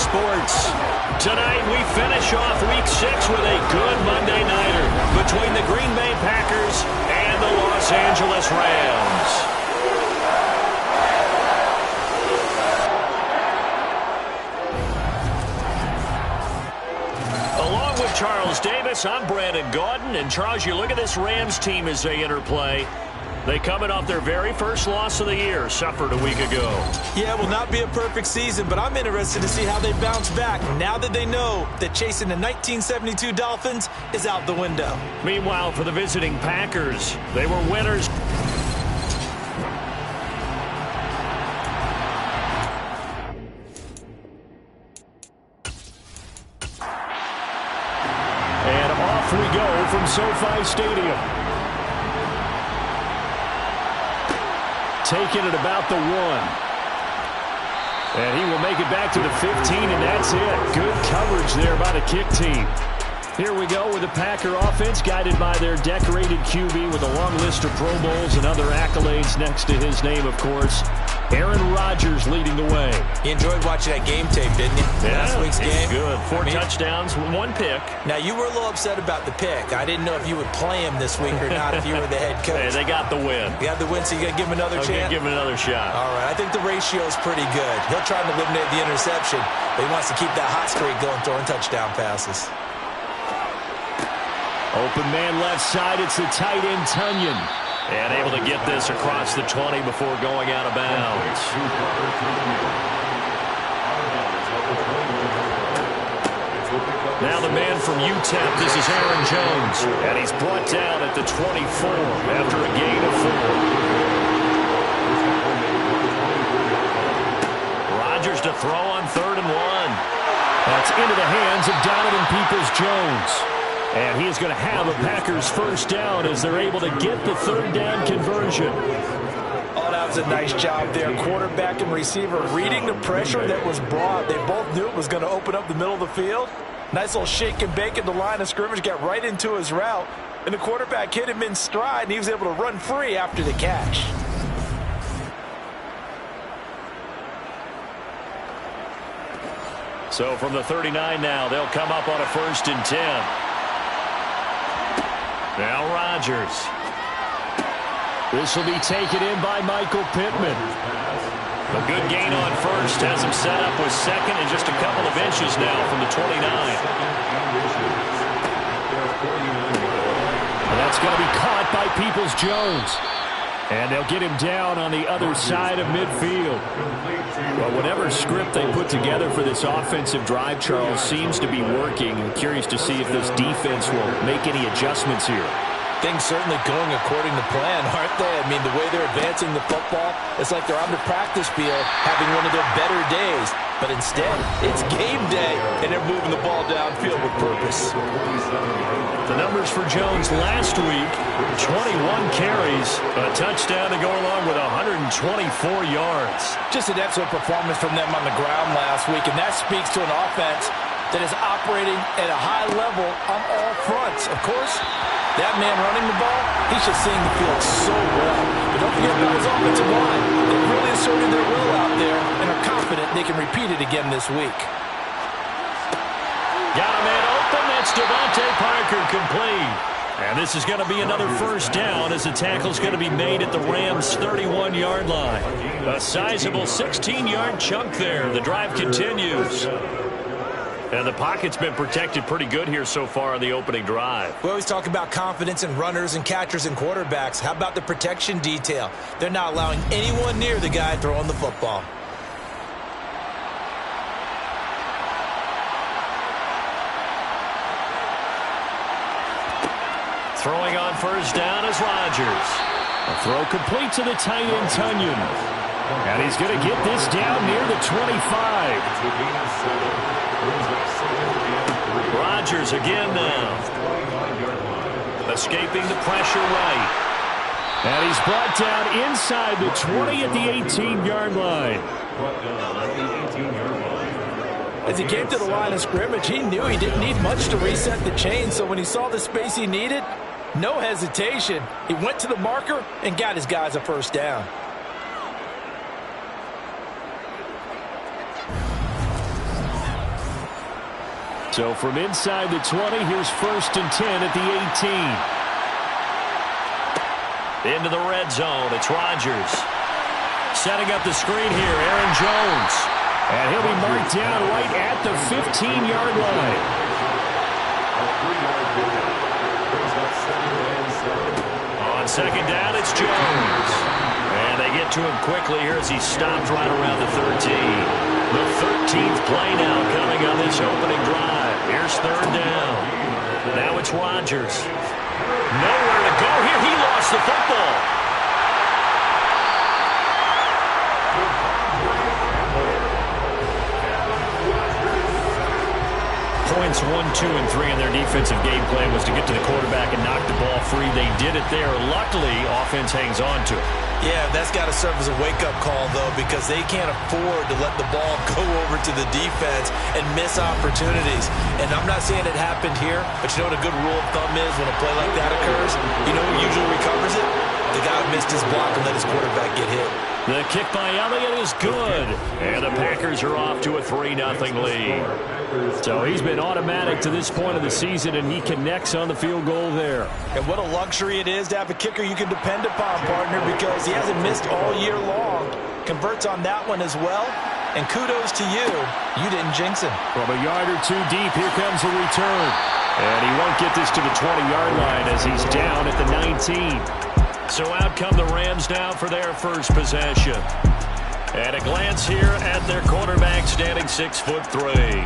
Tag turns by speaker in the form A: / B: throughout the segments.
A: Sports. Tonight, we finish off Week 6 with a good Monday nighter between the Green Bay Packers and the Los Angeles Rams. Along with Charles Davis, I'm Brandon Gaudin. And Charles, you look at this Rams team as they interplay. They coming off their very first loss of the year, suffered a week ago.
B: Yeah, it will not be a perfect season, but I'm interested to see how they bounce back now that they know that chasing the 1972 Dolphins is out the window.
A: Meanwhile, for the visiting Packers, they were winners. And off we go from SoFi Stadium. Taking it about the 1. And he will make it back to the 15, and that's it. Good coverage there by the kick team. Here we go with the Packer offense, guided by their decorated QB with a long list of Pro Bowls and other accolades next to his name, of course. Aaron Rodgers leading the way.
B: He enjoyed watching that game tape, didn't he?
A: Yeah,
B: last week's game.
A: Good. 4 touchdowns, 1 pick.
B: Now, you were a little upset about the pick. I didn't know if you would play him this week or not if you were the head coach.
A: Hey, they got the win.
B: You got the win, so you got to give him another chance?
A: Give him another shot.
B: All right, I think the ratio is pretty good. He'll try to eliminate the interception, but he wants to keep that hot streak going, throwing touchdown passes.
A: Open man left side. It's the tight end, Tunyon. And able to get this across the 20 before going out of bounds. Now the man from UTEP, this is Aaron Jones. And he's brought down at the 24 after a gain of 4. Rodgers to throw on 3rd and 1. That's into the hands of Donovan Peoples-Jones. And he is going to have a Packers first down as they're able to get the 3rd down conversion.
B: Oh, that was a nice job there. Quarterback and receiver reading the pressure that was brought. They both knew it was going to open up the middle of the field. Nice little shake and bake at the line of scrimmage, got right into his route. And the quarterback hit him in stride, and he was able to run free after the catch.
A: So from the 39 now, they'll come up on a 1st and 10. Now Rodgers. This will be taken in by Michael Pittman. A good gain on 1st. Has him set up with 2nd and just a couple of inches now from the 29. And that's going to be caught by Peoples-Jones. And they'll get him down on the other side of midfield. Well, whatever script they put together for this offensive drive, Charles, seems to be working. I'm curious to see if this defense will make any adjustments here.
B: Things certainly going according to plan, aren't they? I mean, the way they're advancing the football, it's like they're on the practice field having one of their better days. But instead, it's game day, and they're moving the ball downfield with purpose.
A: The numbers for Jones last week, 21 carries, a touchdown to go along with 124 yards.
B: Just an excellent performance from them on the ground last week, and that speaks to an offense that is operating at a high level on all fronts. Of course, that man running the ball, he's just seeing the field so well. But don't forget about his offensive line. They've really asserted their will out there and are confident they can repeat it again this week.
A: Got a man open. That's Devontae Parker complete. And this is going to be another 1st down as the tackle's going to be made at the Rams' 31-yard line. A sizable 16-yard chunk there. The drive continues. And the pocket's been protected pretty good here so far on the opening drive.
B: We always talk about confidence in runners and catchers and quarterbacks. How about the protection detail? They're not allowing anyone near the guy throwing the football.
A: Throwing on 1st down is Rodgers. A throw complete to the tight end, Tunyon. And he's going to get this down near the 25. Rodgers again now. Escaping the pressure right. And he's brought down inside the 20 at the 18-yard line.
B: As he came to the line of scrimmage, he knew he didn't need much to reset the chain, so when he saw the space he needed, no hesitation. He went to the marker and got his guys a 1st down.
A: So from inside the 20, here's 1st and 10 at the 18. Into the red zone, it's Rodgers. Setting up the screen here, Aaron Jones. And he'll be marked down right at the 15-yard line. On 2nd down, it's Jones. And they get to him quickly here as he stopped right around the 13. The 13th play now coming on this opening drive. Here's 3rd down. Now it's Rodgers. Nowhere to go here. He lost the football. Points 1, 2, and 3 in their defensive game plan was to get to the quarterback and knock the ball free. They did it there. Luckily, offense hangs on to it.
B: Yeah, that's got to serve as a wake-up call, though, because they can't afford to let the ball go over to the defense and miss opportunities. And I'm not saying it happened here, but you know what a good rule of thumb is when a play like that occurs? You know who usually recovers it? The guy who missed his block and let his quarterback get hit.
A: The kick by Elliott is good. And the Packers are off to a 3-0 lead. So he's been automatic to this point of the season, and he connects on the field goal there.
B: And what a luxury it is to have a kicker you can depend upon, partner, because he hasn't missed all year long. Converts on that one as well. And kudos to you. You didn't jinx him.
A: From a yard or two deep, here comes the return. And he won't get this to the 20-yard line as he's down at the 19. So out come the Rams now for their first possession. And a glance here at their quarterback standing 6'3".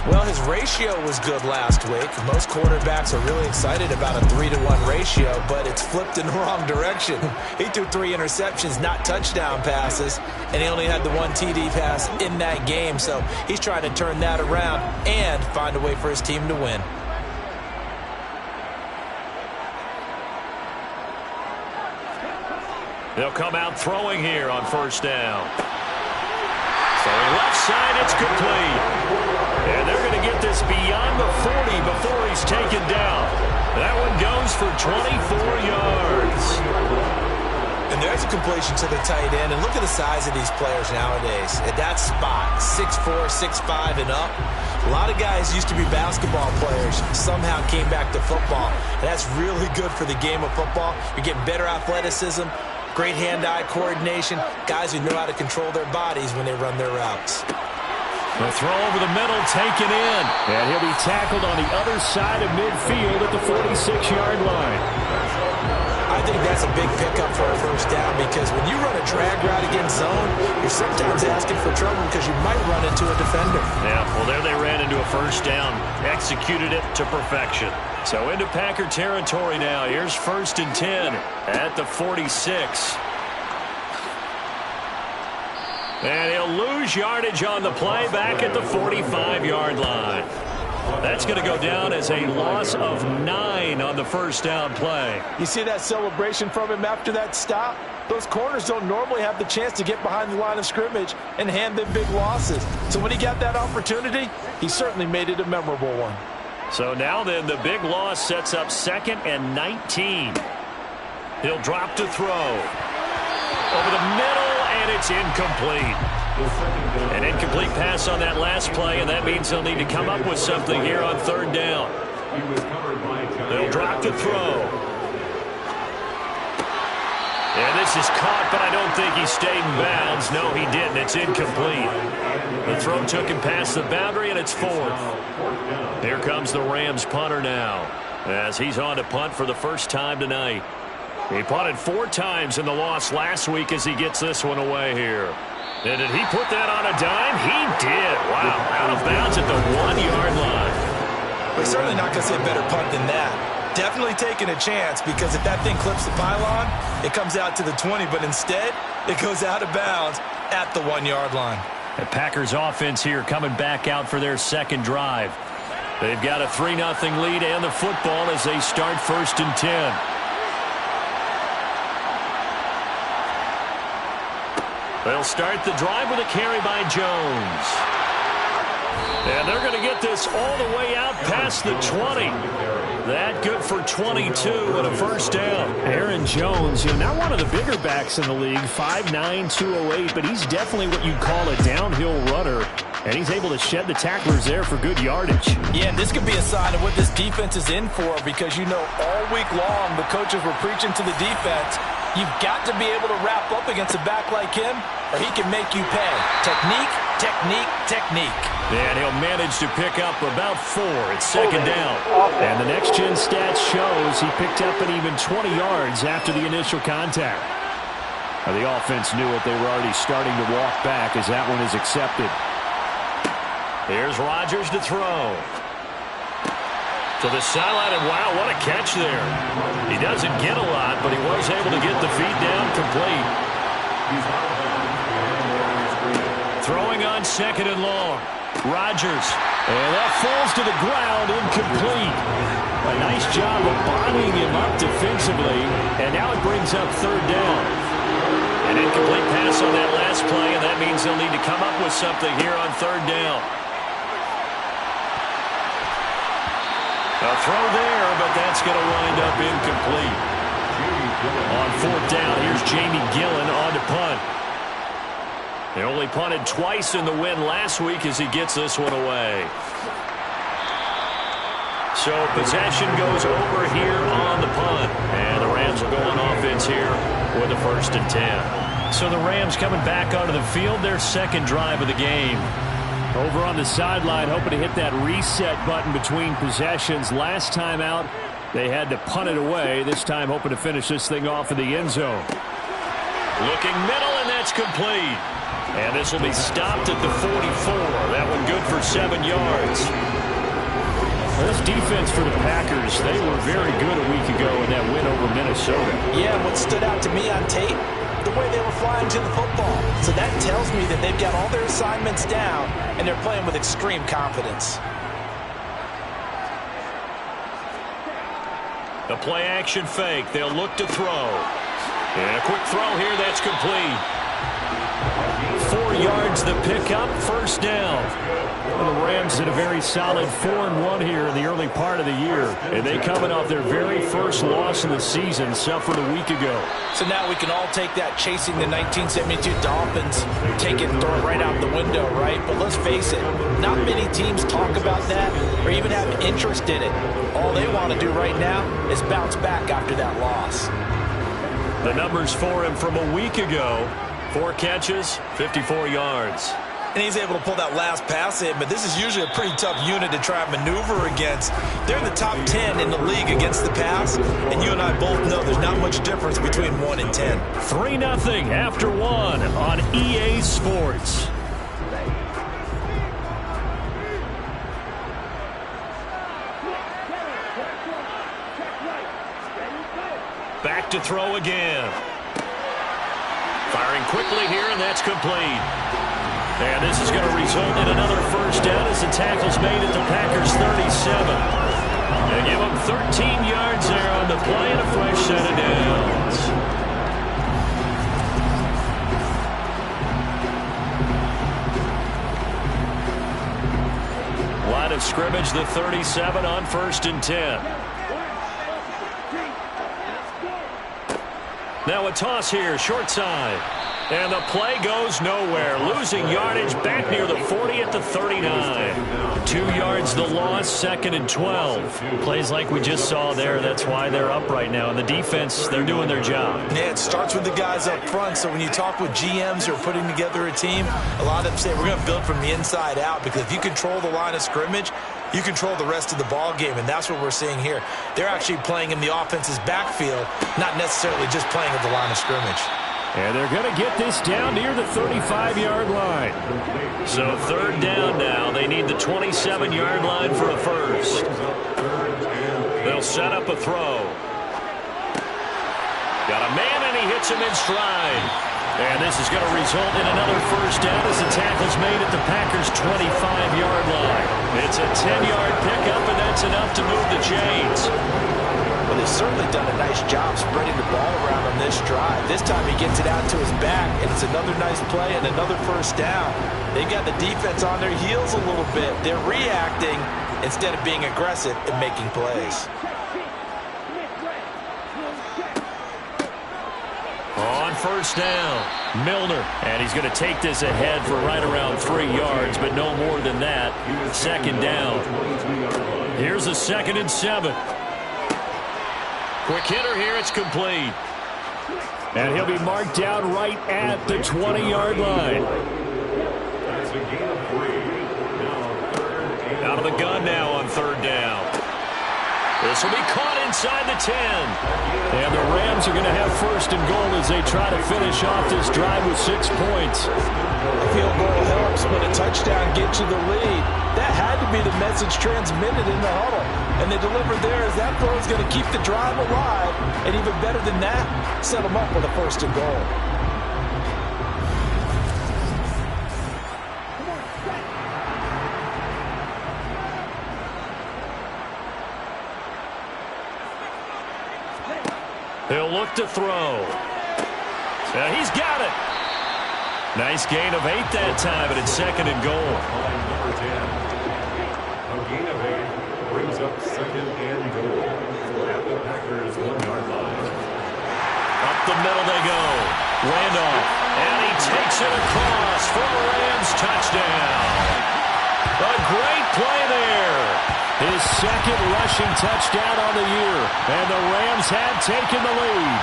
B: Well, his ratio was good last week. Most quarterbacks are really excited about a 3-to-1 ratio, but it's flipped in the wrong direction. He threw 3 interceptions, not touchdown passes, and he only had the 1 TD pass in that game. So he's trying to turn that around and find a way for his team to win.
A: They'll come out throwing here on 1st down. Throwing left side, it's complete. And they're going to get this beyond the 40 before he's taken down. That one goes for 24 yards.
B: And there's a completion to the tight end. And look at the size of these players nowadays. At that spot, 6'4", 6'5", and up. A lot of guys used to be basketball players, somehow came back to football. And that's really good for the game of football. You're getting better athleticism, great hand-eye coordination, guys who know how to control their bodies when they run their routes.
A: The throw over the middle, taken in. And he'll be tackled on the other side of midfield at the 46-yard line.
B: I think that's a big pickup for a 1st down because when you run a drag route against zone, you're sometimes asking for trouble because you might run into a defender.
A: Yeah, well, there they ran into a 1st down. Executed it to perfection. So into Packer territory now. Here's 1st and 10 at the 46. And he'll lose yardage on the play back at the 45-yard line. That's going to go down as a loss of 9 on the 1st down play.
B: You see that celebration from him after that stop? Those corners don't normally have the chance to get behind the line of scrimmage and hand them big losses. So when he got that opportunity, he certainly made it a memorable one.
A: So now then, the big loss sets up 2nd and 19. He'll drop to throw. Over the middle, and it's incomplete. An incomplete pass on that last play, and that means they'll need to come up with something here on 3rd down. They'll drop to throw. And this is caught, but I don't think he stayed in bounds. No, he didn't. It's incomplete. The throw took him past the boundary, and it's 4th. Here comes the Rams punter now, as he's on to punt for the first time tonight. He punted 4 times in the loss last week as he gets this one away here. And did he put that on a dime? He did. Wow, out of bounds at the 1-yard line.
B: We're certainly not going to say a better punt than that. Definitely taking a chance because if that thing clips the pylon, it comes out to the 20, but instead it goes out of bounds at the 1-yard line.
A: The Packers offense here coming back out for their 2nd drive. They've got a 3-0 lead and the football as they start 1st and 10. They'll start the drive with a carry by Jones. And they're going to get this all the way out past the 20. That good for 22 and a 1st down.
C: Aaron Jones, not one of the bigger backs in the league, 5'9", 208, but he's definitely what you'd call a downhill runner. And he's able to shed the tacklers there for good yardage.
B: Yeah, and this could be a sign of what this defense is in for, because you know all week long the coaches were preaching to the defense, you've got to be able to wrap up against a back like him or he can make you pay. Technique, technique, technique.
A: And he'll manage to pick up about 4. It's second down.
C: And the next-gen stats shows he picked up an even 20 yards after the initial contact. Now, the offense knew it. They were already starting to walk back as that one is accepted.
A: Here's Rodgers to throw. To the sideline, and wow, what a catch there. He doesn't get a lot, but he was able to get the feet down complete. Throwing on second and long. Rodgers. And that falls to the ground, incomplete. A nice job of bodying him up defensively, and now it brings up third down. An incomplete pass on that last play, and that means they'll need to come up with something here on third down. A throw there, but that's going to wind up incomplete. On fourth down, here's Jamie Gillen on to punt. They only punted twice in the win last week as he gets this one away. So possession goes over here on the punt. And the Rams will go on offense here with a 1st and 10. So the Rams coming back onto the field, their second drive of the game.
C: Over on the sideline, hoping to hit that reset button between possessions. Last time out, they had to punt it away. This time, hoping to finish this thing off in the end zone.
A: Looking middle, and that's complete. And this will be stopped at the 44. That one good for 7 yards.
C: Well, this defense for the Packers, they were very good a week ago in that win over Minnesota.
B: Yeah, what stood out to me on tape, the way they were flying to the football. So that tells me that they've got all their assignments down, and they're playing with extreme confidence.
A: The play-action fake. They'll look to throw. And a quick throw here. That's complete. 4 yards the pickup. First down.
C: Well, the Rams did a very solid 4-1 here in the early part of the year. And they coming off their very first loss in the season, suffered a week ago.
B: So now we can all take that chasing the 1972 Dolphins, take it and throw it right out the window, right? But let's face it, not many teams talk about that or even have interest in it. All they want to do right now is bounce back after that loss.
A: The numbers for him from a week ago. 4 catches, 54 yards.
B: And he's able to pull that last pass in, but this is usually a pretty tough unit to try and maneuver against. They're in the top 10 in the league against the pass, and you and I both know there's not much difference between 1 and 10.
A: 3-0 after 1 on EA Sports. Back to throw again. Firing quickly here, and that's complete. And this is going to result in another first down as the tackle's made at the Packers' 37. They give them 13 yards there on the play and a fresh set of downs. Line of scrimmage, the 37 on 1st and 10. Now a toss here, short side. And the play goes nowhere. Losing yardage back near the 40 at the 39. 2 yards the loss, 2nd and 12. Plays like we just saw there. That's why they're up right now. And the defense, they're doing their job.
B: Yeah, it starts with the guys up front. So when you talk with GMs who are putting together a team, a lot of them say we're going to build from the inside out. Because if you control the line of scrimmage, you control the rest of the ball game, and that's what we're seeing here. They're actually playing in the offense's backfield, not necessarily just playing at the line of scrimmage.
C: And they're going to get this down near the 35-yard line.
A: So 3rd down now. They need the 27-yard line for a first. They'll set up a throw. Got a man, and he hits him in stride. And this is going to result in another first down as the tackle's made at the Packers' 25-yard line. It's a 10-yard pickup, and that's enough to move the chains.
B: Well, they've certainly done a nice job spreading the ball around on this drive. This time he gets it out to his back, and it's another nice play and another first down. They got the defense on their heels a little bit. They're reacting instead of being aggressive and making plays.
A: On first down. Milner, and he's going to take this ahead for right around 3 yards, but no more than that. Second down. Here's a 2nd and 7. Quick hitter here. It's complete.
C: And he'll be marked down right at the 20-yard line.
A: Out of the gun now on 3rd down. This will be caught inside the 10.
C: And the Rams are going to have 1st and goal as they try to finish off this drive with 6 points.
B: A field goal helps, but a touchdown gets you the lead. That had to be the message transmitted in the huddle. And they delivered there as that throw is going to keep the drive alive. And even better than that, set them up with a 1st and goal.
A: He'll look to throw. He's got it. Nice gain of 8 that time, but it's 2nd and goal.
D: Number 10. A gain of 8 brings up 2nd and goal at the Packers' 1-yard line.
A: Up the middle they go. Randolph, and he takes it across for a Rams touchdown. A great play there.
C: His 2nd rushing touchdown on the year, and the Rams had taken the lead.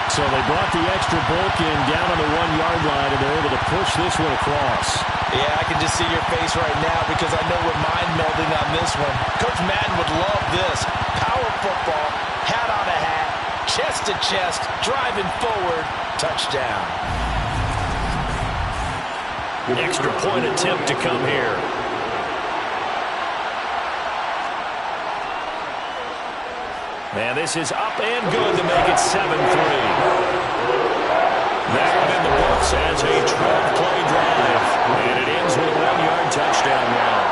C: So they brought the extra bulk in down on the 1-yard line, and they're able to push this one across.
B: Yeah, I can just see your face right now because I know we're mind-melding on this one. Coach Madden would love this. Power football, hat on a hat, chest to chest, driving forward, touchdown.
A: Extra point attempt to come here. And this is up and good to make it 7-3. That one in the books as a 12-play drive. And it ends with a 1-yard touchdown run.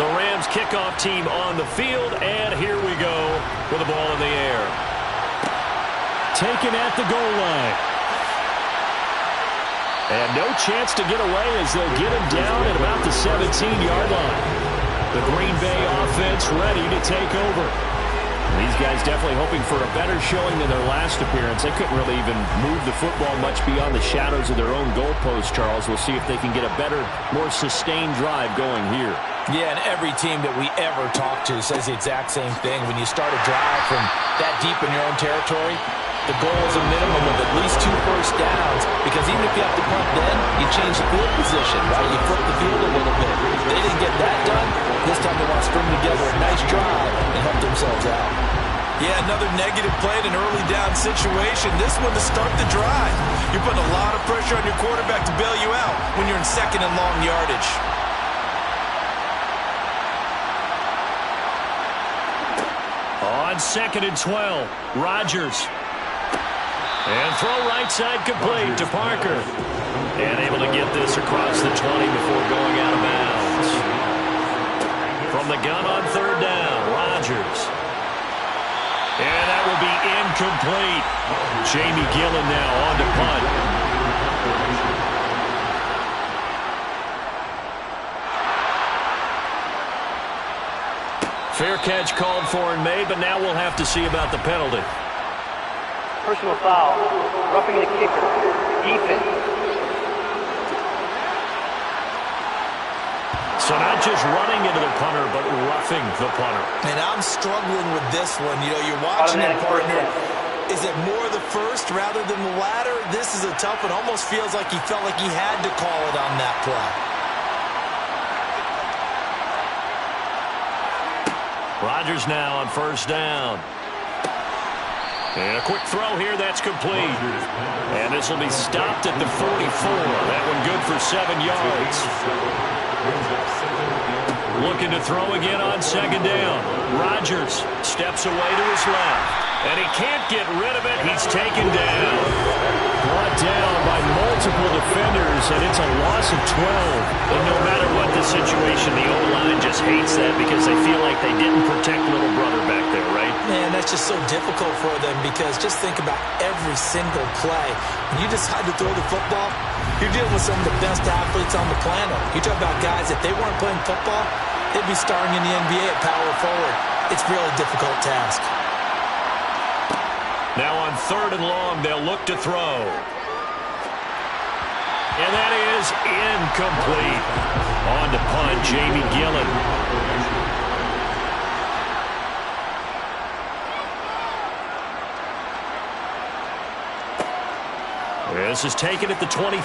A: The Rams kickoff team on the field, and here we go with the ball in the air.
C: Taken at the goal line. And no chance to get away as they'll get him down at about the 17-yard line. The Green Bay offense ready to take over. These guys definitely hoping for a better showing than their last appearance. They couldn't really even move the football much beyond the shadows of their own goalpost, Charles. We'll see if they can get a better, more sustained drive going here.
B: Yeah, and every team that we ever talk to says the exact same thing. When you start a drive from that deep in your own territory, the goal is a minimum of at least 2 first downs, because even if you have to punt then, you change the field position, right? You flip the field a little bit. They didn't get that done. This time they want to string together a nice drive and help themselves out. Yeah, another negative play in an early down situation. This one to start the drive. You're putting a lot of pressure on your quarterback to bail you out when you're in 2nd and long yardage.
A: On 2nd and 12, Rodgers. And throw right side complete to Parker. And able to get this across the 20 before going out of bounds. From the gun on 3rd down, Rodgers. And that will be incomplete. Jamie Gillen now on to punt. Fair catch called for and made, but now we'll have to see about the penalty.
E: Personal foul, roughing the kicker, defense.
A: So not just running into the punter, but roughing the punter.
B: And I'm struggling with this one. You know, you're watching it, partner. Is it more the first rather than the latter? This is a tough one. Almost feels like he felt like he had to call it on that play.
A: Rodgers now on 1st down. And a quick throw here, that's complete. And this will be stopped at the 44. That one good for 7 yards. Looking to throw again on 2nd down. Rodgers steps away to his left. And he can't get rid of it. He's taken down.
C: Brought down by multiple defenders, and it's a loss of 12.
A: And no matter what the situation, the O-line just hates that because they feel like they didn't protect little brother back there, right?
B: Man, that's just so difficult for them because just think about every single play. When you decide to throw the football, you're dealing with some of the best athletes on the planet. You talk about guys, if they weren't playing football, they'd be starring in the NBA at power forward. It's a really difficult task.
A: Now on 3rd and long, they'll look to throw. And that is incomplete. On to punt, Jamie Gillen. This is taken at the 23.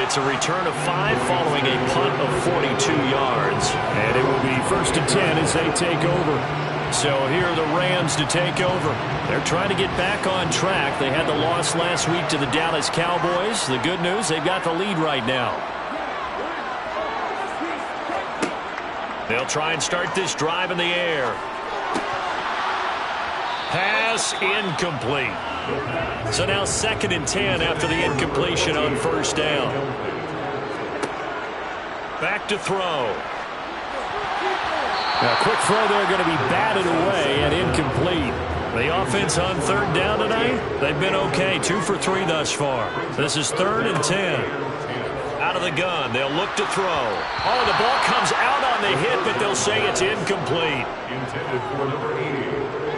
A: It's a return of 5 following a punt of 42 yards.
C: And it will be 1st and 10 as they take over.
A: So here are the Rams to take over. They're trying to get back on track. They had the loss last week to the Dallas Cowboys. The good news, they've got the lead right now. They'll try and start this drive in the air. Pass incomplete. So now 2nd and 10 after the incompletion on 1st down. Back to throw.
C: Now, quick throw there, going to be batted away and incomplete.
A: The offense on 3rd down tonight, they've been okay. 2 for 3 thus far. This is 3rd and 10. Out of the gun, they'll look to throw. Oh, the ball comes out on the hit, but they'll say it's incomplete.
D: Intended for number 80.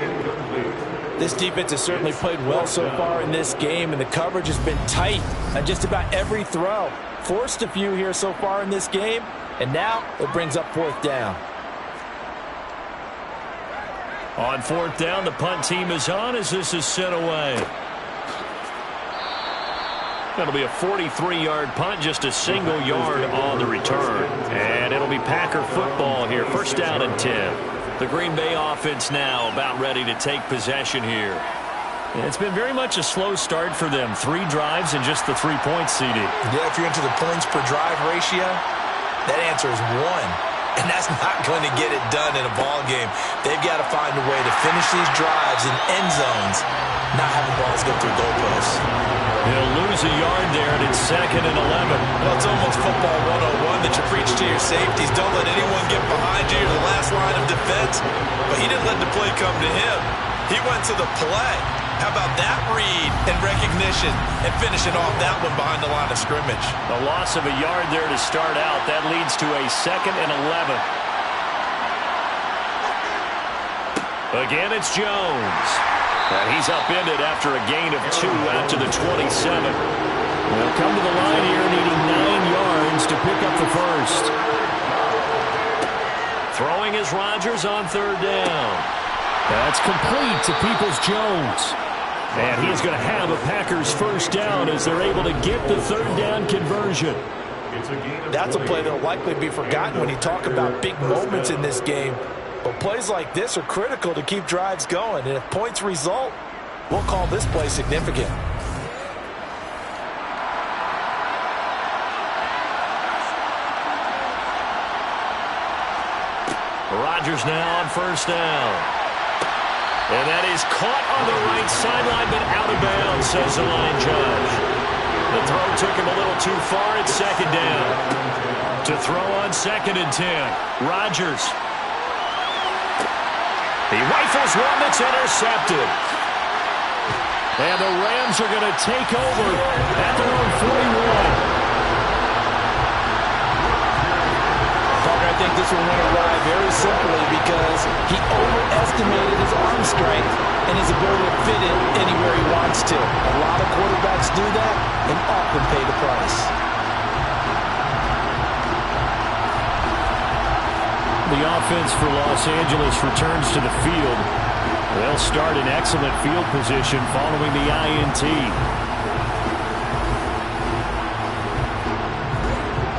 D: Incomplete.
B: This defense has certainly played well so far in this game, and the coverage has been tight on just about every throw. Forced a few here so far in this game, and now it brings up 4th down.
A: On 4th down, the punt team is on as this is sent away. That'll be a 43-yard punt, just a single yard on the return. And it'll be Packer football here, 1st down and 10. The Green Bay offense now about ready to take possession here. It's been very much a slow start for them. 3 drives and just the 3 points, CD.
B: Yeah, if you're into the points per drive ratio, that answer is 1. And that's not going to get it done in a ball game. They've got to find a way to finish these drives in end zones, not having balls go through goalposts.
A: He'll lose a yard there, and it's 2nd and 11.
B: Well, it's almost football 101 that you preach to your safeties. Don't let anyone get behind you. You're the last line of defense. But he didn't let the play come to him. He went to the play. How about that read and recognition and finishing off that one behind the line of scrimmage?
A: The loss of a yard there to start out. That leads to a 2nd and 11. Again, it's Jones. And he's upended after a gain of 2 out to the 27.
C: They'll come to the line here needing 9 yards to pick up the first.
A: Throwing is Rodgers on 3rd down.
C: That's complete to Peoples-Jones. And he's going to have a Packers 1st down as they're able to get the 3rd down conversion.
B: That's a play that will likely be forgotten when you talk about big moments in this game. But plays like this are critical to keep drives going. And if points result, we'll call this play significant.
A: Rodgers now on 1st down. And that is caught on the right sideline, but out of bounds, says the line judge. The throw took him a little too far at 2nd down. To throw on 2nd and 10. Rodgers. He rifles one that's intercepted.
C: And the Rams are going to take over at their own 41.
B: I think this will win a ride very simply because he overestimated his arm strength and his ability to fit it anywhere he wants to. A lot of quarterbacks do that and often pay the price.
C: The offense for Los Angeles returns to the field. They'll start in excellent field position following the INT.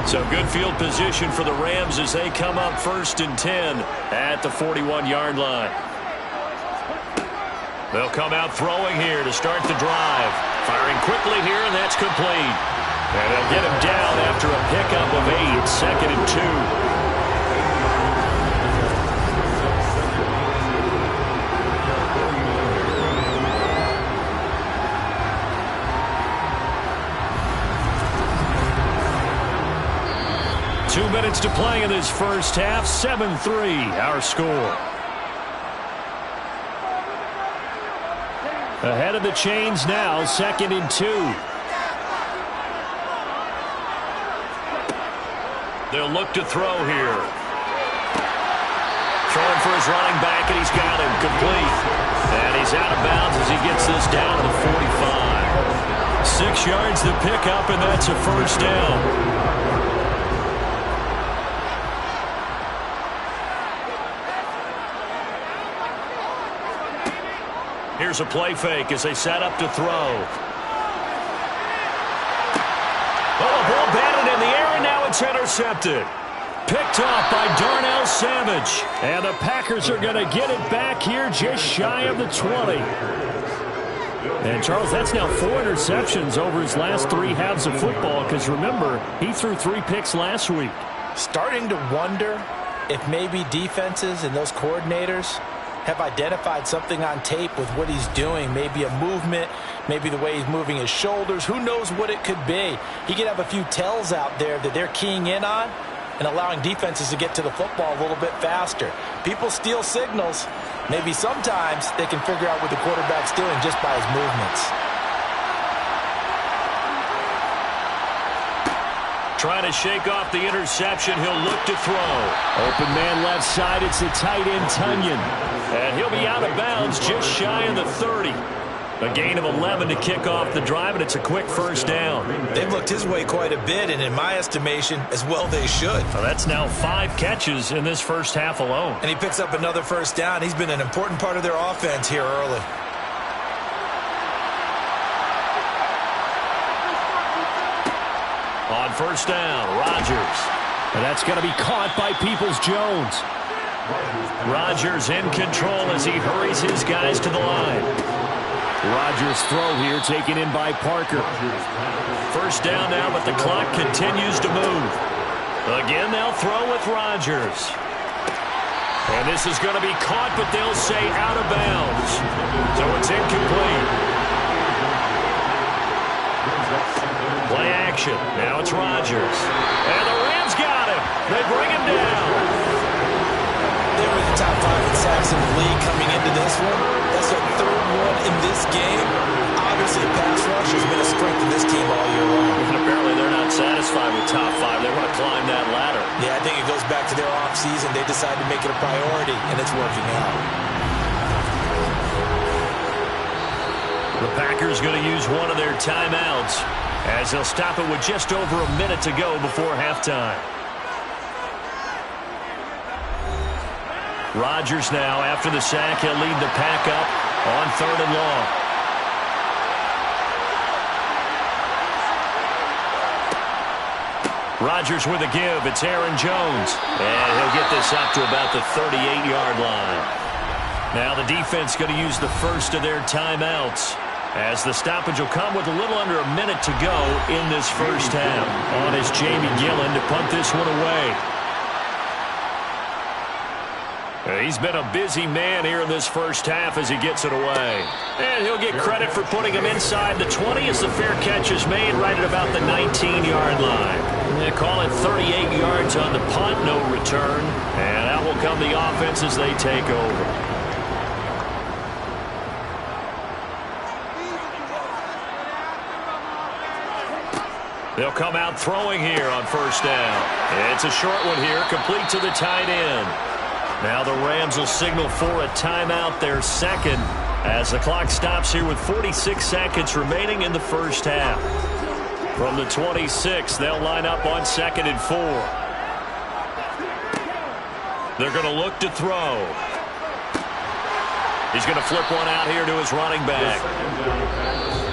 A: So good field position for the Rams as they come up 1st and 10 at the 41-yard line. They'll come out throwing here to start the drive. Firing quickly here, and that's complete. And they'll get him down after a pickup of 8, 2nd and 2. 2 minutes to play in this first half. 7-3, our score.
C: Ahead of the chains now, 2nd and 2.
A: They'll look to throw here. Throwing for his running back, and he's got him complete. And he's out of bounds as he gets this down to the 45. 6 yards to pick up, and that's a first down. Here's a play fake as they set up to throw. Oh, a ball batted in the air, and now it's intercepted. Picked off by Darnell Savage. And the Packers are going to get it back here just shy of the 20. And, Charles, that's now 4 interceptions over his last 3 halves of football because, remember, he threw 3 picks last week.
B: Starting to wonder if maybe defenses and those coordinators have identified something on tape with what he's doing. Maybe a movement, maybe the way he's moving his shoulders. Who knows what it could be? He could have a few tells out there that they're keying in on and allowing defenses to get to the football a little bit faster. People steal signals. Maybe sometimes they can figure out what the quarterback's doing just by his movements.
A: Trying to shake off the interception. He'll look to throw. Open man left side. It's the tight end, Tunyon. And he'll be out of bounds just shy of the 30. A gain of 11 to kick off the drive, and it's a quick first down.
B: They've looked his way quite a bit, and in my estimation, as well they should.
A: So that's now 5 catches in this first half alone.
B: And he picks up another first down. He's been an important part of their offense here early.
A: On first down, Rodgers. And that's going to be caught by Peoples-Jones. Rodgers in control as he hurries his guys to the line. Rodgers' throw here taken in by Parker. First down now, but the clock continues to move. Again, they'll throw with Rodgers. And this is going to be caught, but they'll say out of bounds. So it's incomplete. Play action. Now it's Rodgers. And the Rams got him. They bring him down.
B: They were the top 5 in sacks in the league coming into this one. That's their 3rd one in this game. Obviously, pass rush has been a strength of this team all year long.
A: And apparently they're not satisfied with top 5. They want to climb that ladder.
B: Yeah, I think it goes back to their offseason. They decided to make it a priority, and it's working out.
A: The Packers going to use one of their timeouts as they'll stop it with just over a minute to go before halftime. Rodgers now, after the sack, he'll lead the pack up on 3rd and long. Rodgers with a give. It's Aaron Jones. And he'll get this up to about the 38-yard line. Now the defense going to use the first of their timeouts, as the stoppage will come with a little under a minute to go in this first half. On is Jamie Gillen to punt this one away. He's been a busy man here in this first half as he gets it away. And he'll get credit for putting him inside the 20 as the fair catch is made right at about the 19-yard line. They call it 38 yards on the punt, no return. And out will come the offense as they take over. They'll come out throwing here on first down. It's a short one here, complete to the tight end. Now the Rams will signal for a timeout, their second, as the clock stops here with 46 seconds remaining in the first half. From the 26, they'll line up on 2nd and 4. They're going to look to throw. He's going to flip one out here to his running back.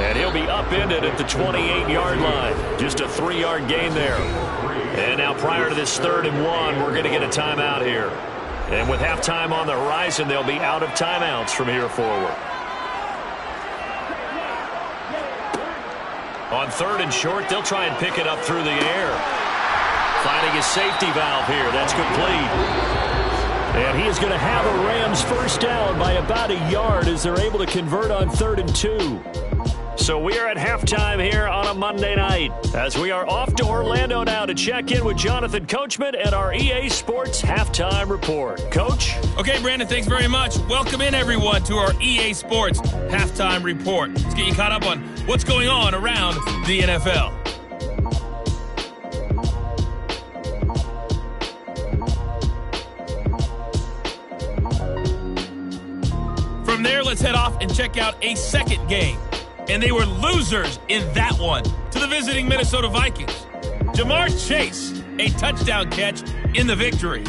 A: And he'll be upended at the 28-yard line. Just a 3-yard gain there. And now prior to this 3rd and 1, we're going to get a timeout here. And with halftime on the horizon, they'll be out of timeouts from here forward. On 3rd and short, they'll try and pick it up through the air. Finding his safety valve here. That's complete. And he is going to have a Rams first down by about a yard as they're able to convert on 3rd and 2. So we are at halftime here on a Monday night as we are off to Orlando now to check in with Jonathan Coachman and our EA Sports Halftime Report. Coach?
F: Okay, Brandon, thanks very much. Welcome in, everyone, to our EA Sports Halftime Report. Let's get you caught up on what's going on around the NFL. From there, let's head check out a second game. And they were losers in that one to the visiting Minnesota Vikings. Jamar Chase, a touchdown catch in the victory.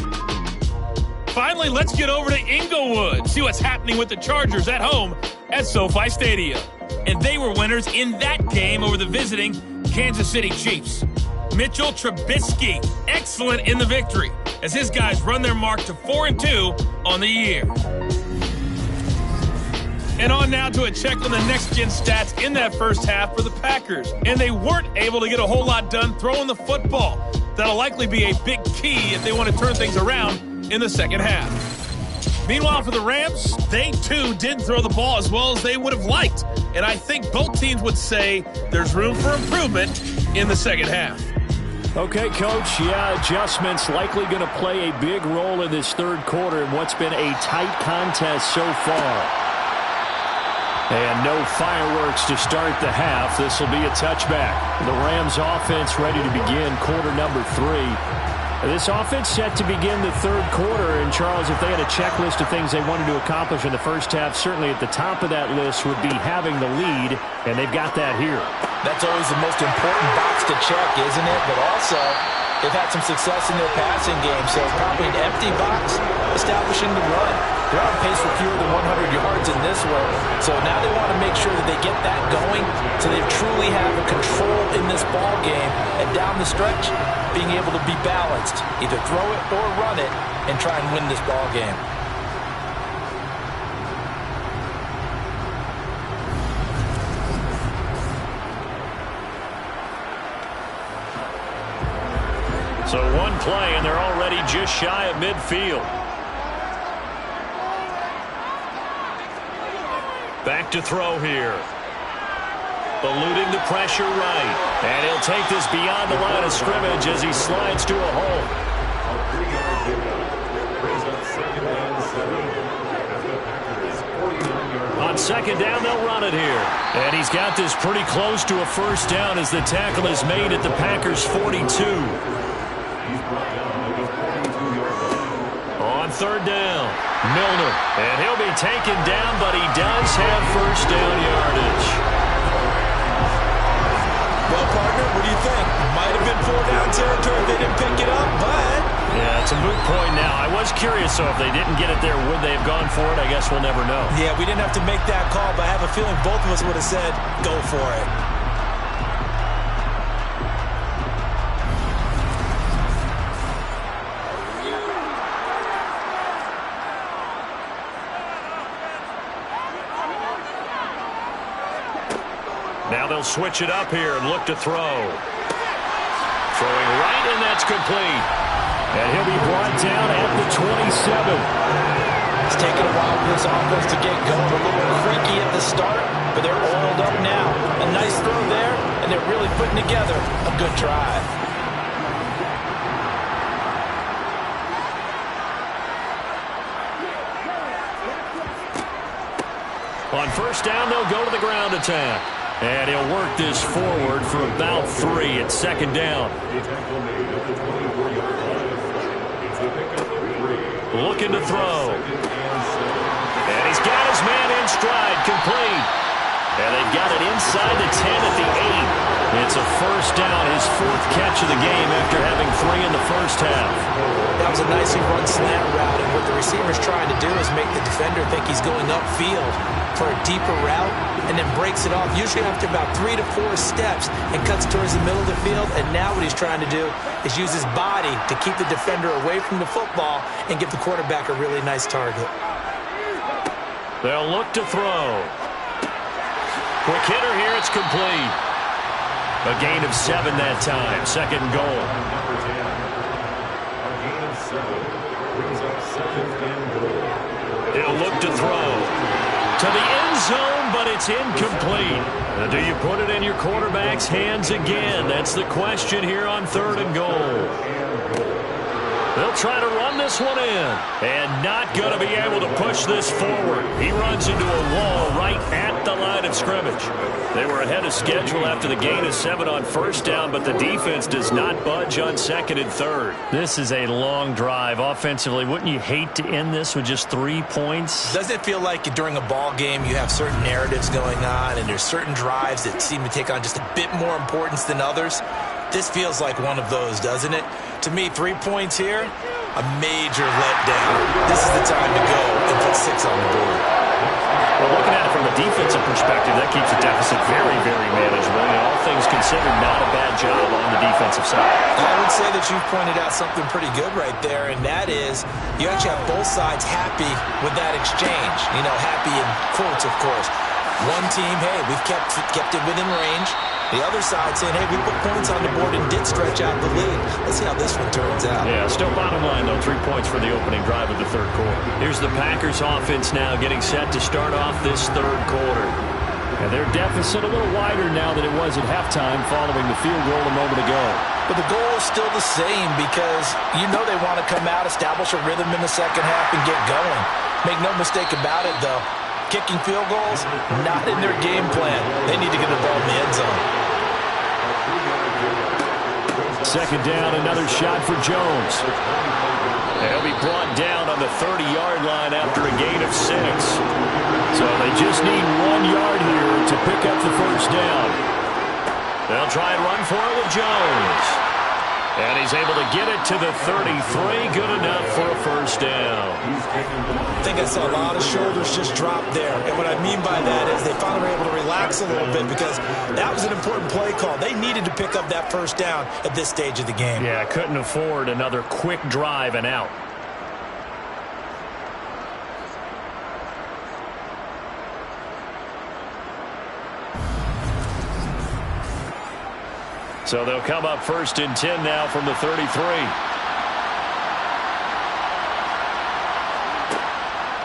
F: Finally, let's get over to Inglewood, see what's happening with the Chargers at home at SoFi Stadium. And they were winners in that game over the visiting Kansas City Chiefs. Mitchell Trubisky, excellent in the victory, as his guys run their mark to 4-2 on the year. And on now to a check on the next-gen stats in that first half for the Packers. And they weren't able to get a whole lot done throwing the football. That'll likely be a big key if they want to turn things around in the second half. Meanwhile, for the Rams, they too didn't throw the ball as well as they would have liked. And I think both teams would say there's room for improvement in the second half.
C: Okay, Coach, yeah, adjustments likely going to play a big role in this third quarter in what's been a tight contest so far. And no fireworks to start the half. This will be a touchback. The Rams offense ready to begin quarter number 3. This offense set to begin the third quarter. And, Charles, if they had a checklist of things they wanted to accomplish in the first half, certainly at the top of that list would be having the lead, and they've got that here.
B: That's always the most important box to check, isn't it? But also, they've had some success in their passing game, so probably an empty box establishing the run. They're on pace for fewer than 100 yards in this one, so now they want to make sure that they get that going so they truly have a control in this ball game, and down the stretch, being able to be balanced, either throw it or run it, and try and win this ball game.
C: So one play, and they're already just shy of midfield. Back to throw here. Eluding the pressure right. And he'll take this beyond the line of scrimmage as he slides to a hole. On second down, they'll run it here. And he's got this pretty close to a first down as the tackle is made at the Packers' 42. On third down, Milner. And he'll be taken down, but he does have first down yardage.
B: Well, partner, what do you think? Might have been 4-down territory if they didn't pick it up, but...
C: Yeah, it's a moot point now. I was curious, so if they didn't get it there, would they have gone for it? I guess we'll never know.
B: Yeah, we didn't have to make that call, but I have a feeling both of us would have said, go for it.
C: Now they'll switch it up here and look to throw. Throwing right, and that's complete. And he'll be brought down at the 27.
B: It's taken a while for this offense to get going. A little creaky at the start, but they're oiled up now. A nice throw there, and they're really putting together a good drive.
C: On first down, they'll go to the ground attack. And he'll work this forward for about 3 at second down. Looking to throw. And he's got his man in stride, complete. And they've got it inside the 10 at the 8. It's a first down, his 4th catch of the game after having 3 in the first half.
B: That was a nicely run slant route, and what the receiver's trying to do is make the defender think he's going upfield for a deeper route, and then breaks it off, usually after about 3 to 4 steps, and cuts towards the middle of the field. And now what he's trying to do is use his body to keep the defender away from the football and give the quarterback a really nice target.
C: They'll look to throw. Quick hitter here, it's complete. A gain of 7 that time, second and goal.
D: A gain of 7 brings up second and goal.
C: He'll look to throw. To the end zone, but it's incomplete. Do you put it in your quarterback's hands again? That's the question here on third and goal.
A: They'll try to run this one in. And not going to be able to push this forward. He runs into a wall right at the line of scrimmage. They were ahead of schedule after the gain of 7 on first down, but the defense does not budge on second and third.
C: This is a long drive offensively. Wouldn't you hate to end this with just 3 points?
B: Doesn't it feel like during a ball game you have certain narratives going on and there's certain drives that seem to take on just a bit more importance than others? This feels like one of those, doesn't it? To me, 3 points here, a major letdown. This is the time to go and put 6 on the board.
C: Well, looking at it from a defensive perspective, that keeps the deficit very, very manageable. And all things considered, not a bad job on the defensive side.
B: I would say that you've pointed out something pretty good right there, and that is you actually have both sides happy with that exchange. You know, happy in quotes, of course. One team, hey, we've kept it within range. The other side saying, hey, we put points on the board and did stretch out the lead. Let's see how this one turns out.
A: Yeah, still bottom line, though, 3 points for the opening drive of the third quarter. Here's the Packers offense now getting set to start off this third quarter. And their deficit a little wider now than it was at halftime following the field goal a moment ago.
B: But the goal is still the same because you know they want to come out, establish a rhythm in the second half, and get going. Make no mistake about it, though. Kicking field goals, not in their game plan. They need to get the ball in the end zone.
A: Second down, another shot for Jones. He'll be brought down on the 30-yard line after a gain of 6. So they just need 1 yard here to pick up the first down. They'll try and run for it with Jones. And he's able to get it to the 33. Good enough for a first down.
B: I think I saw a lot of shoulders just drop there. And what I mean by that is they finally were able to relax a little bit because that was an important play call. They needed to pick up that first down at this stage of the game.
A: Yeah, couldn't afford another quick drive and out. So they'll come up first and 10 now from the 33.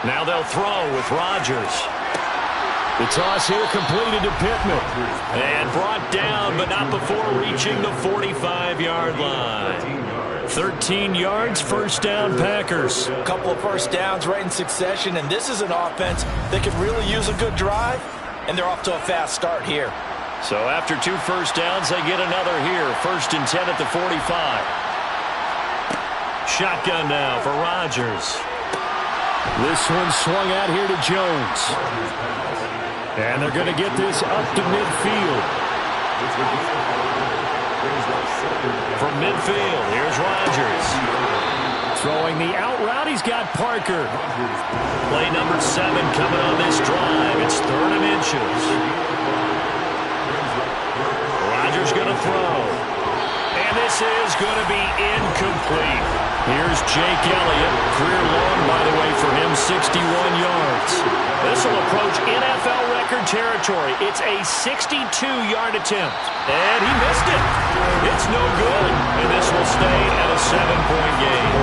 A: Now they'll throw with Rodgers. The toss here completed to Pittman. And brought down, but not before reaching the 45-yard line. 13 yards, first down Packers.
B: A couple of first downs right in succession, and this is an offense that could really use a good drive, and they're off to a fast start here.
A: So after 2 first downs, they get another here. First and 10 at the 45. Shotgun now for Rodgers. This one swung out here to Jones. And they're going to get this up to midfield. From midfield, here's Rodgers. Throwing the out route, he's got Parker. Play number 7 coming on this drive. It's 3rd and inches. Rodgers going to throw. And this is going to be incomplete. Here's Jake Elliott. Career long, by the way, for him, 61 yards. This will approach NFL record territory. It's a 62-yard attempt. And he missed it. It's no good. And this will stay at a 7-point game.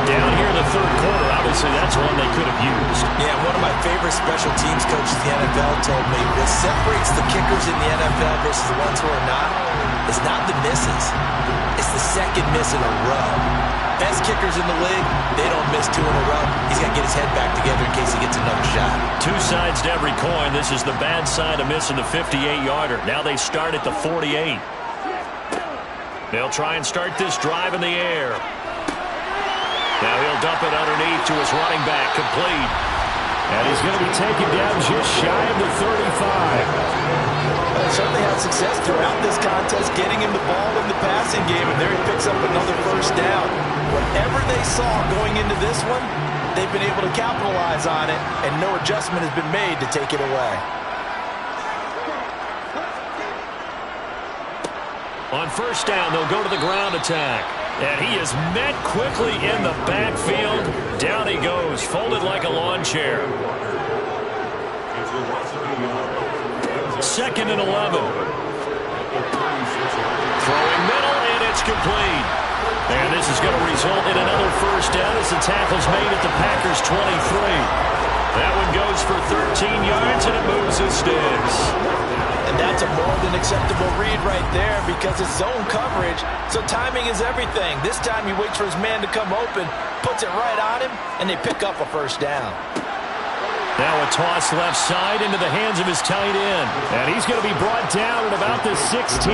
A: Down here in the third quarter, obviously that's one they could have used.
B: Yeah, one of my favorite special teams coaches in the NFL told me what separates the kickers in the NFL versus the ones who are not is not the misses. It's the second miss in a row. Best kickers in the league, they don't miss 2 in a row. He's got to get his head back together in case he gets another shot.
A: 2 sides to every coin. This is the bad side of missing the 58-yarder. Now they start at the 48. They'll try and start this drive in the air. Now he'll dump it underneath to his running back, complete. And he's going to be taken down just shy of the 35.
B: They certainly had success throughout this contest, getting him the ball in the passing game, and there he picks up another first down. Whatever they saw going into this one, they've been able to capitalize on it, and no adjustment has been made to take it away.
A: On first down, they'll go to the ground attack. And he is met quickly in the backfield. Down he goes, folded like a lawn chair. 2nd and 11. Throwing middle, and it's complete. And this is going to result in another first down as the tackle's made at the Packers' 23. That one goes for 13 yards, and it moves the sticks.
B: And that's a more than acceptable read right there because it's zone coverage, so timing is everything. This time he waits for his man to come open, puts it right on him, and they pick up a first down.
A: Now a toss left side into the hands of his tight end. And he's going to be brought down at about the 16.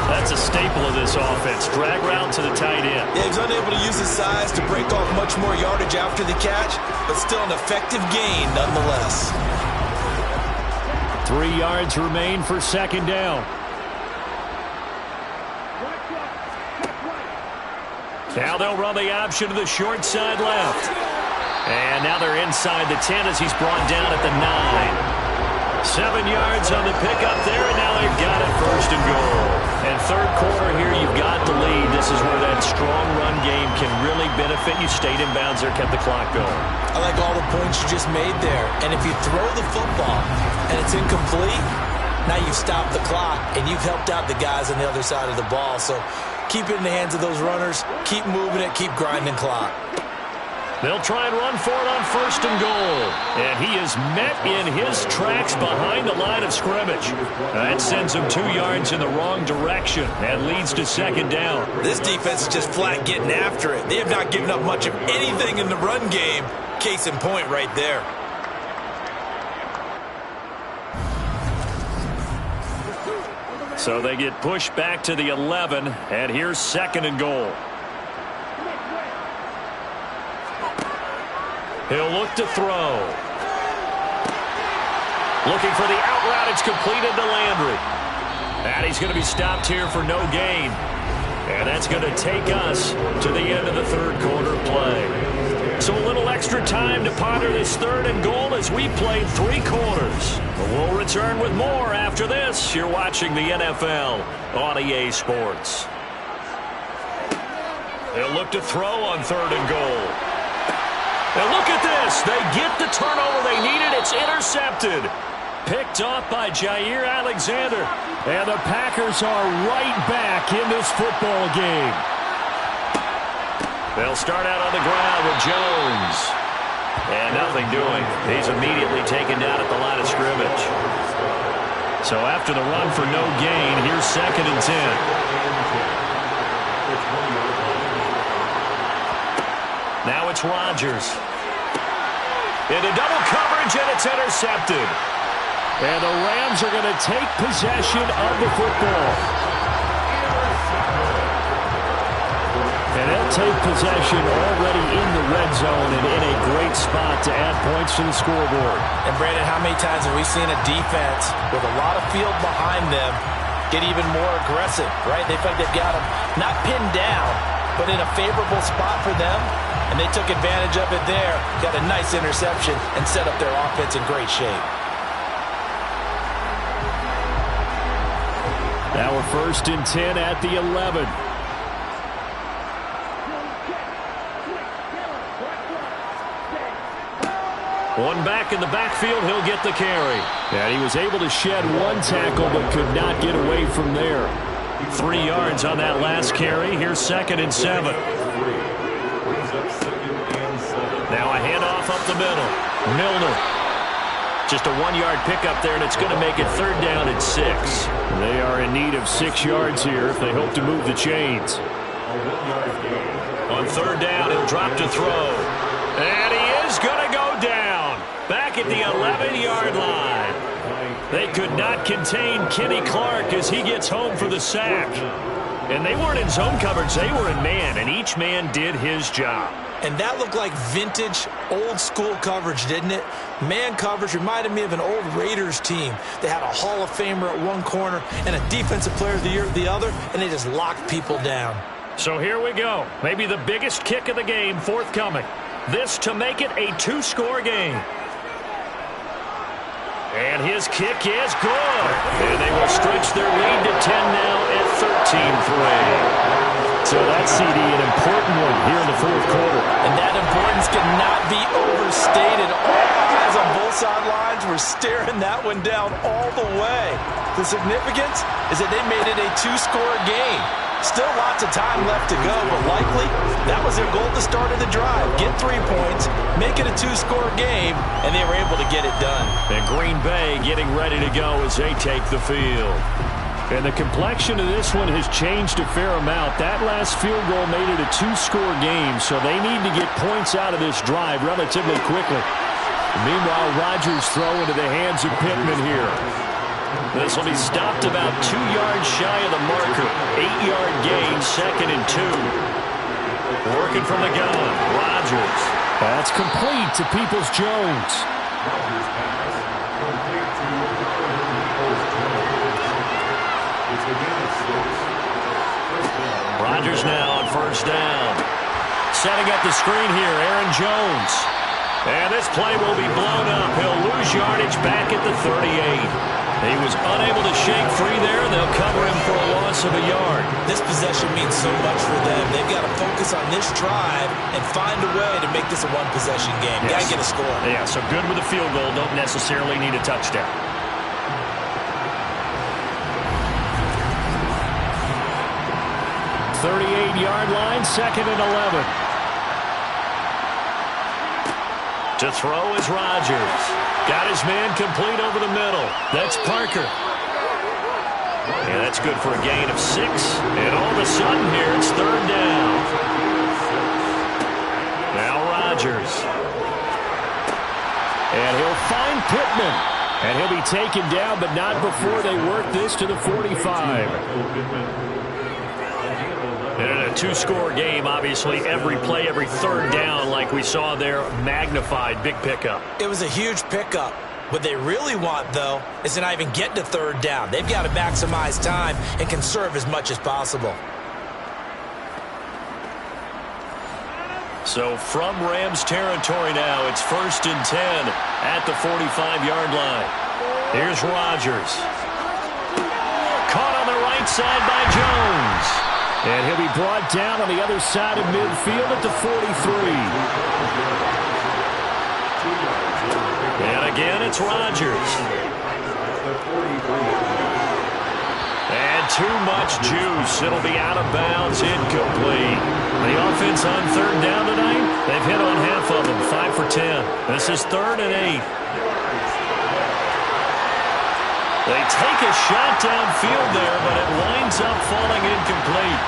A: That's a staple of this offense. Drag route to the tight end.
B: Yeah, he's unable to use his size to break off much more yardage after the catch, but still an effective gain nonetheless.
A: 3 yards remain for second down. Now they'll run the option to the short side left. And now they're inside the 10 as he's brought down at the 9. 7 yards on the pickup there, and now they've got it first and goal. And third quarter here, you've got the lead. This is where that strong run game can really benefit you. Stayed in bounds there, kept the clock going.
B: I like all the points you just made there. And if you throw the football and it's incomplete, now you've stopped the clock and you've helped out the guys on the other side of the ball. So keep it in the hands of those runners. Keep moving it. Keep grinding clock.
A: They'll try and run for it on first and goal. And he is met in his tracks behind the line of scrimmage. That sends him 2 yards in the wrong direction and leads to second down.
B: This defense is just flat getting after it. They have not given up much of anything in the run game. Case in point right there.
A: So they get pushed back to the 11, and here's second and goal. He'll look to throw. Looking for the out route. It's completed to Landry. And he's going to be stopped here for no gain. And that's going to take us to the end of the third quarter play. So a little extra time to ponder this third and goal as we played 3 quarters. But we'll return with more after this. You're watching the NFL on EA Sports. They'll look to throw on third and goal. And look at this. They get the turnover they needed. It's intercepted. Picked off by Jair Alexander. And the Packers are right back in this football game. They'll start out on the ground with Jones. And nothing doing. He's immediately taken down at the line of scrimmage. So after the run for no gain, here's second and 10. Now it's Rodgers. Into double coverage, and it's intercepted. And the Rams are going to take possession of the football. And they'll take possession already in the red zone and in a great spot to add points to the scoreboard.
B: And Brandon, how many times have we seen a defense with a lot of field behind them get even more aggressive, right? They feel like they've got them not pinned down, but in a favorable spot for them. And they took advantage of it there, got a nice interception, and set up their offense in great shape.
A: Now we're first and 10 at the 11. One back in the backfield, he'll get the carry. And he was able to shed 1 tackle, but could not get away from there. 3 yards on that last carry. Here's second and 7. Now a handoff up the middle. Milner. Just a 1-yard pickup there, and it's going to make it third down at 6. They are in need of 6 yards here if they hope to move the chains. On third down, he'll drop to throw. And he is going to go down. Back at the 11-yard line. They could not contain Kenny Clark as he gets home for the sack. And they weren't in zone coverage, they were in man, and each man did his job.
B: And that looked like vintage, old-school coverage, didn't it? Man coverage reminded me of an old Raiders team. They had a Hall of Famer at one corner and a Defensive Player of the Year at the other, and they just locked people down.
A: So here we go. Maybe the biggest kick of the game forthcoming. This to make it a 2-score game. And his kick is good. And they will stretch their lead to 10 now at 13-3. So that's that, CD, an important one here in the fourth quarter.
B: And that importance cannot be overstated. All eyes on both sidelines were staring that one down all the way. The significance is that they made it a two-score game. Still lots of time left to go, but likely that was their goal at the start of the drive. Get 3 points, make it a two-score game, and they were able to get it done.
A: And Green Bay getting ready to go as they take the field. And the complexion of this one has changed a fair amount. That last field goal made it a two-score game, so they need to get points out of this drive relatively quickly. Meanwhile, Rodgers throw into the hands of Pittman here. This will be stopped about 2 yards shy of the marker. 8-yard gain, 2nd and 2. Working from the gun, Rodgers. That's complete to Peoples-Jones. Rodgers now on first down. Setting up the screen here, Aaron Jones. And this play will be blown up. He'll lose yardage back at the 38. He was unable to shake free there. They'll cover him for a loss of a yard.
B: This possession means so much for them. They've got to focus on this drive and find a way to make this a one-possession game.
A: Yes.
B: Got to get a score.
A: Yeah, so good with a field goal. Don't necessarily need a touchdown. .38-yard line, 2nd and 11. To throw is Rodgers. Got his man complete over the middle. That's Parker. And that's good for a gain of 6. And all of a sudden here, it's 3rd down. Now Rodgers. And he'll find Pittman. And he'll be taken down, but not before they work this to the 45. And in a two-score game, obviously, every play, every 3rd down, like we saw there, magnified, big pickup.
B: It was a huge pickup. What they really want, though, is to not even get to 3rd down. They've got to maximize time and conserve as much as possible.
A: So from Rams territory now, it's 1st and 10 at the 45-yard line. Here's Rodgers. Caught on the right side by Jones. And he'll be brought down on the other side of midfield at the 43. And again, it's Rodgers. And too much juice. It'll be out of bounds, incomplete. The offense on 3rd down tonight, they've hit on half of them, 5 for 10. This is 3rd and 8. They take a shot downfield there, but it winds up falling incomplete.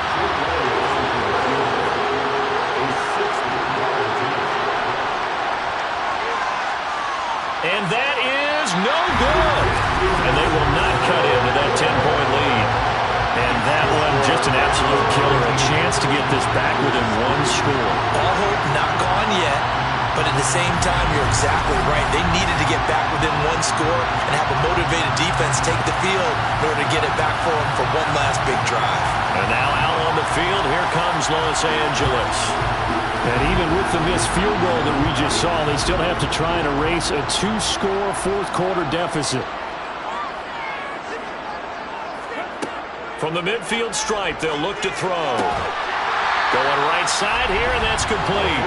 A: And that is no good. And they will not cut into that 10-point lead. And that one, just an absolute killer. A chance to get this back within 1 score.
B: All hope not gone yet. But at the same time, you're exactly right. They needed to get back within 1 score and have a motivated defense take the field in order to get it back for them for one last big drive.
A: And now out on the field, here comes Los Angeles. And even with the missed field goal that we just saw, they still have to try and erase a 2-score fourth-quarter deficit. From the midfield stripe, they'll look to throw. Going right side here, and that's complete.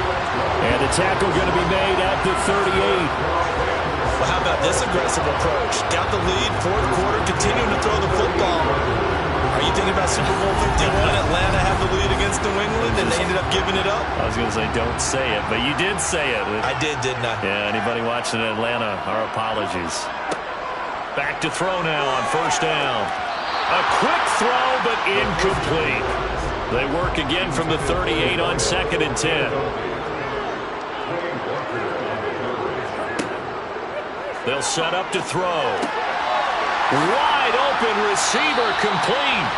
A: And the tackle going to be made at the 38.
B: Well, how about this aggressive approach? Got the lead, 4th quarter, continuing to throw the football. Are you thinking about Super Bowl 51? Atlanta had the lead against New England, and they ended up giving it up?
A: I was going to say, don't say it, but you did say it.
B: I did, didn't I?
A: Yeah, anybody watching Atlanta, our apologies. Back to throw now on 1st down. A quick throw, but incomplete. They work again from the 38 on 2nd and 10. They'll set up to throw. Wide open receiver complete.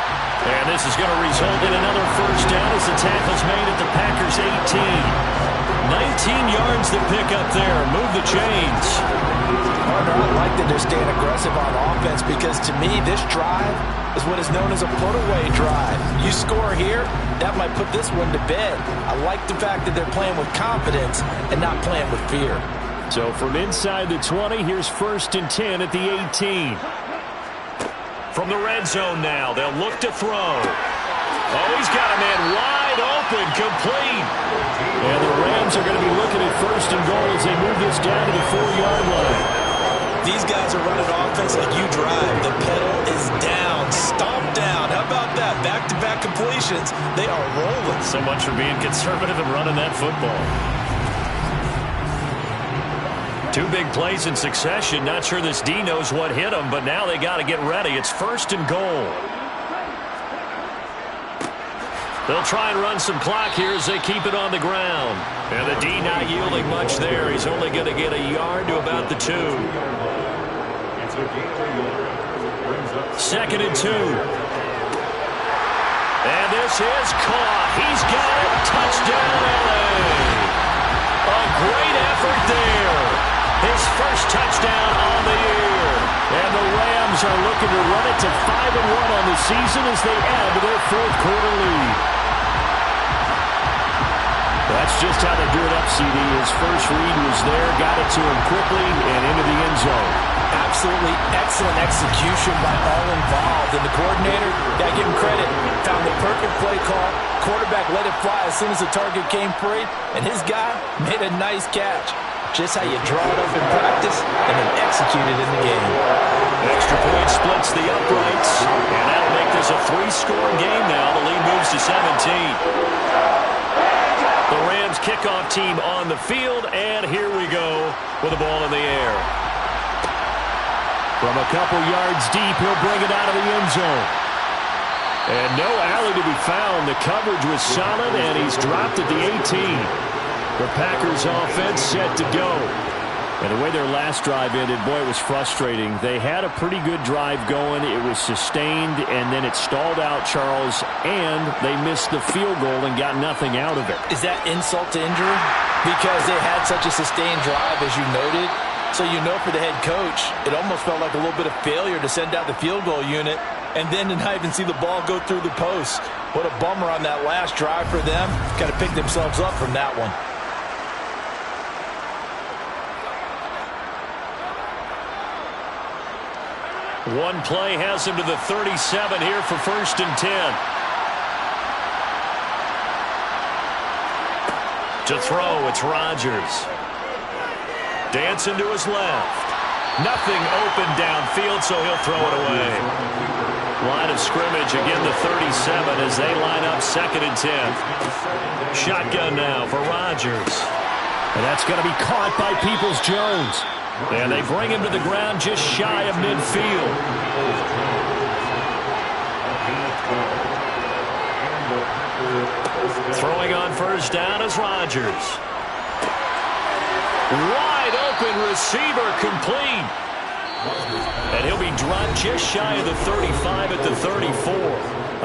A: And this is going to result in another 1st down as the tackle's made at the Packers' 18. 19 yards to pick up there. Move the chains.
B: I like that they're staying aggressive on offense because, to me, this drive is what is known as a put-away drive. You score here, that might put this one to bed. I like the fact that they're playing with confidence and not playing with fear.
A: So from inside the 20, here's 1st and 10 at the 18. From the red zone now, they'll look to throw. Oh, he's got a man wide open, complete. And the Rams are going to be looking at first and goal as they move this down to the 4-yard line.
B: These guys are running offense like you drive. The pedal is down, stomp down. How about that? Back-to-back completions. They are rolling.
A: So much for being conservative and running that football. 2 big plays in succession. Not sure this D knows what hit them, but now they got to get ready. It's first and goal. They'll try and run some clock here as they keep it on the ground. And the D not yielding much there. He's only going to get a yard to about the 2. Second and 2. And this is caught. He's got it. Touchdown, LA. A great effort there. His first touchdown on the year. And the Rams are looking to run it to 5-1 on the season as they add to their 4th quarter lead. That's just how they drew it up, CD. His first read was there, got it to him quickly, and into the end zone.
B: Absolutely excellent execution by all involved. And the coordinator, got to give him credit, found the perfect play call. Quarterback let it fly as soon as the target came free, and his guy made a nice catch. Just how you draw it up in practice and then execute it in the game.
A: Extra point splits the uprights, and that'll make this a 3-score game now. The lead moves to 17. The Rams kickoff team on the field, and here we go with the ball in the air. From a couple yards deep, he'll bring it out of the end zone. And no alley to be found. The coverage was solid, and he's dropped at the 18. The Packers offense set to go. And the way their last drive ended, boy, it was frustrating. They had a pretty good drive going. It was sustained, and then it stalled out, Charles, and they missed the field goal and got nothing out of it.
B: Is that insult to injury? Because they had such a sustained drive, as you noted. So you know for the head coach, it almost felt like a little bit of failure to send out the field goal unit and then to not even see the ball go through the post. What a bummer on that last drive for them. Got to pick themselves up from that one.
A: One play has him to the 37 here for first and 10. To throw, it's Rodgers. Dancing to his left. Nothing open downfield, so he'll throw it away. Line of scrimmage, again the 37 as they line up second and 10. Shotgun now for Rodgers. And that's going to be caught by Peoples-Jones. And they bring him to the ground just shy of midfield. Throwing on first down is Rodgers. Wide open receiver, complete. And he'll be dropped just shy of the 35 at the 34.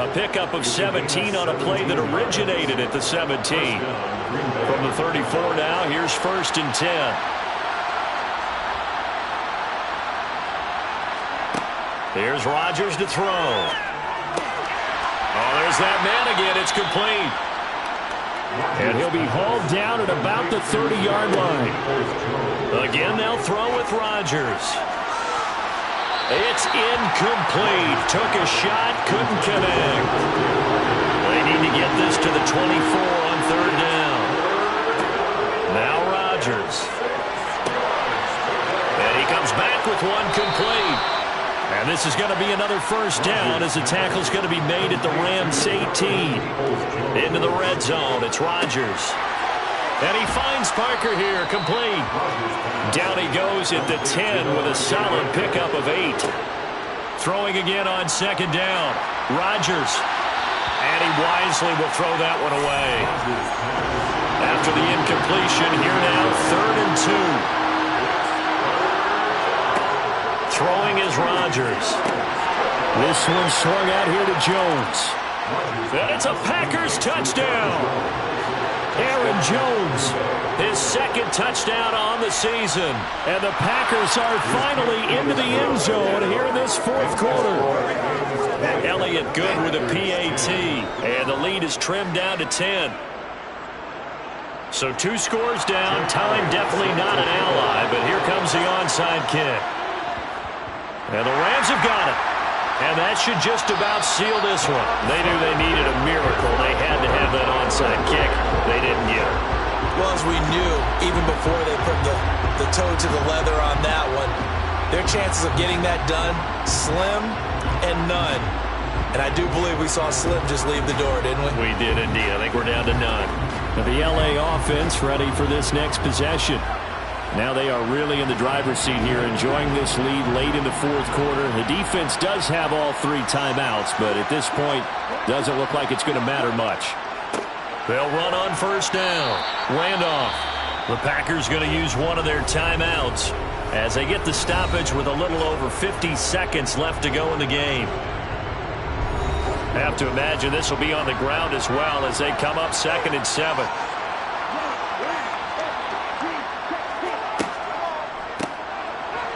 A: A pickup of 17 on a play that originated at the 17. From the 34 now, here's first and 10. Here's Rodgers to throw. Oh, there's that man again. It's complete. And he'll be hauled down at about the 30-yard line. Again, they'll throw with Rodgers. It's incomplete. Took a shot, couldn't connect. They need to get this to the 24 on third down. Now Rodgers. And he comes back with one complete. And this is going to be another first down as the tackle's going to be made at the Rams 18. Into the red zone, it's Rodgers. And he finds Parker here, complete. Down he goes at the 10 with a solid pickup of 8. Throwing again on second down, Rodgers. And he wisely will throw that one away. After the incompletion, here now, third and 2. Throwing is Rodgers. This one swung out here to Jones. And it's a Packers touchdown. Aaron Jones, his second touchdown on the season. And the Packers are finally into the end zone here in this fourth quarter. Elliott good with a PAT. And the lead is trimmed down to 10. So 2 scores down. Time definitely not an ally, but here comes the onside kick. And the Rams have got it. And that should just about seal this one. They knew they needed a miracle. They had to have that onside onside kick. They didn't get it.
B: Well, as we knew, even before they put the toe to the leather on that one, their chances of getting that done, slim and none. And I do believe we saw Slim just leave the door, didn't we?
A: We did indeed. I think we're down to none.
C: The LA offense ready for this next possession. Now they are really in the driver's seat here, enjoying this lead late in the fourth quarter. The defense does have all 3 timeouts, but at this point, doesn't look like it's going to matter much.
A: They'll run on first down. Randolph. The Packers going to use one of their timeouts as they get the stoppage with a little over 50 seconds left to go in the game. I have to imagine this will be on the ground as well as they come up 2nd and 7.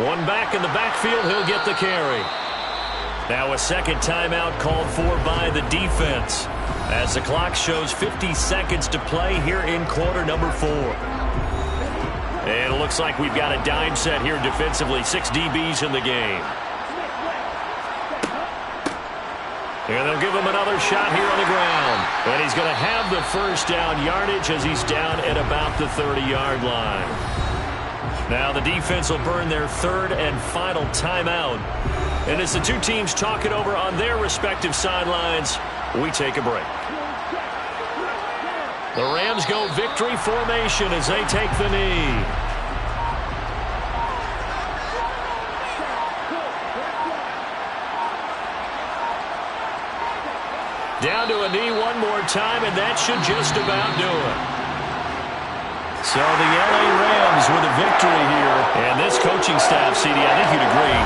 A: One back in the backfield, he'll get the carry. Now a second timeout called for by the defense as the clock shows 50 seconds to play here in quarter number 4. And it looks like we've got a dime set here defensively. 6 DBs in the game. And they'll give him another shot here on the ground. And he's going to have the first down yardage as he's down at about the 30-yard line. Now the defense will burn their 3rd and final timeout. And as the two teams talk it over on their respective sidelines, we take a break. The Rams go victory formation as they take the knee. Down to a knee one more time, and that should just about do it. So the LA Rams with a victory here. And this coaching staff, CD, I think you'd agree,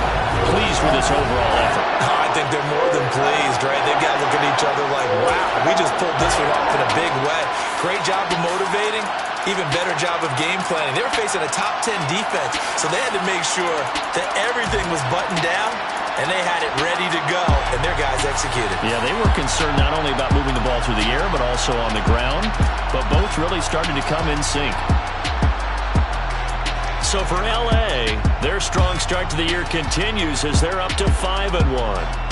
A: pleased with this overall effort.
B: I think they're more than pleased, right? They've got to look at each other like, wow, we just pulled this one off in a big way. Great job of motivating. Even better job of game planning. They were facing a top 10 defense, so they had to make sure that everything was buttoned down, and they had it ready to go, and their guys executed.
A: Yeah, they were concerned not only about moving the ball through the air, but also on the ground. But both really started to come in sync. So for LA, their strong start to the year continues as they're up to 5-1.